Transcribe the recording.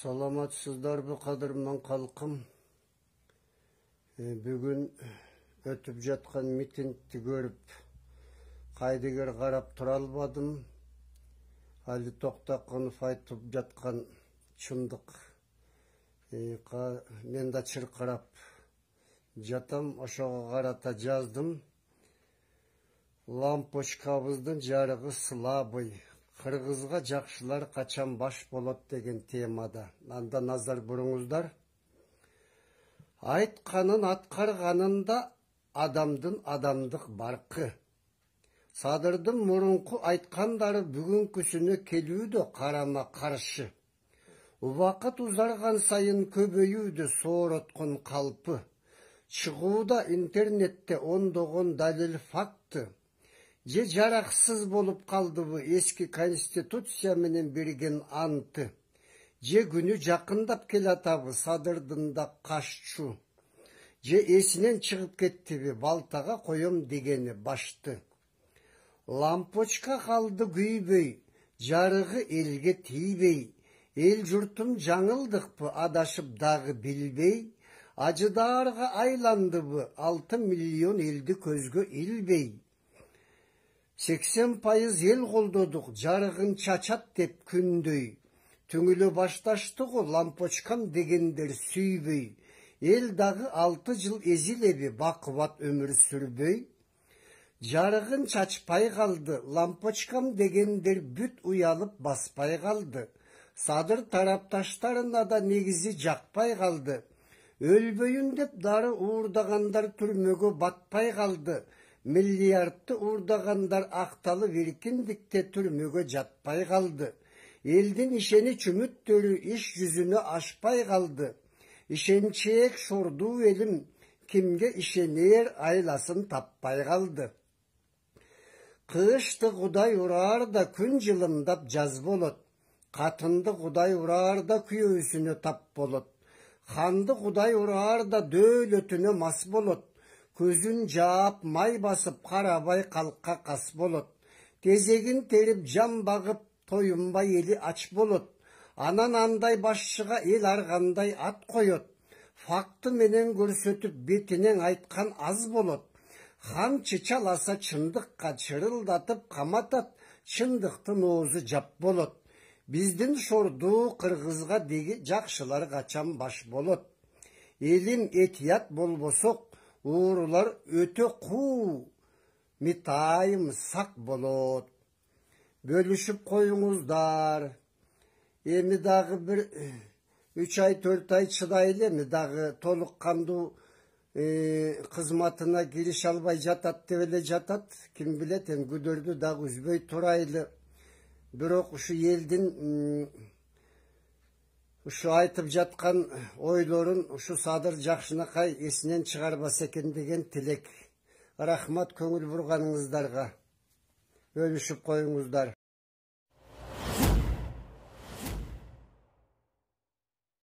Саламатсыздарбы кадырман калкым. Бүгүн өтүп жаткан митингди көрүп, кайдыгер карап тура албадым. Али Токтокунов айтып жаткан чындык. Мен да чыркырап жатам, ошого карата жаздым. Лампочкабыздын жарыгы слабый. Кыргызга жакшылар качан баш болот деген темада. Анда назар буруңуздар. Айтканын аткарганында адамдын адамдык баркы. Садырдын мурунку айткандары бүгүнкүсүнө келүүдө карама каршы. Убакыт узарган сайын көбөйүүдө соороткон калпы. Чыгууда интернетте ондогон далил факты. Же жараксыз болуп калдыбы эски конституция менен берген анты. Же күнү жакындап келатабы садырдын да кашчу. Же эсинен чыгып кеттиби балтага коем дегени башты. Лампочка калды күйбөй, жарыгы элге тийбей. Эл журтум жаңылдыкпы адашып дагы билбей. Ажыдаарга айландыбы 6 миллион элди көзгө илбей. 80% ел колдодук, жарыгын чачат деп күндөй. Түңүлө башташтыгы лампочкам дегендер сүйбөй. Эл дагы 6 жыл эзилеби бакубат өмүр сүрбөй. Жарыгын чачпай калды, лампочкам дегендер бүт уялып баспай калды. Садыр тарапташтарына да негизи жакпай калды. Өлбөйүн деп дары уурдагандар түрмөгө батпай калды. Миллиардты уурдагандар акталып эркиндикте түрмөгө жатпай калды. Элдин ишени чүмүттөрү иш жүзүнө ашпай калды. Ишенчээк шордуу элим кимге ишенер айласын таппай калды. Кышты Кудай ураар да күн жылымдап жаз болот. Катынды Кудай ураар да күйөөсүнө тап болот. Ханды Кудай ураар да дөөлөтүнө мас болот. Көзүн жаап май басып карабай калкка кас болот. Тезегин терип жан багып тоюнбай эли ач болот. Анан андай башчыга эл аргандай ат коет. Факты менен көрсөтүп бетинен айткан аз болот. Хан чычаласа чындыкка чырылдатып каматат. Чындыктын оозу жап болот. Биздин шордуу кыргызга деги жакшылар качан баш болот. Элим этият болбосок, уурулар өтө куу, митайым сак болот. Бөлүшүп коюңуздар. Эми дагы бир 3 ай 4 ай чыдайлы, эми дагы толук кандуу кызматына кирише албай жатат деп эле жатат. Ким билет, эми күдөрдү дагы үзбөй турайлы. Бирок ушу элдин ушу айтып жаткан ойлорун ушу Садыр жакшынакай эсинен чыгарбаса экен деген тилек. Рахмат көңүл бурганыңыздарга. Бөлүшүп коюңуздар.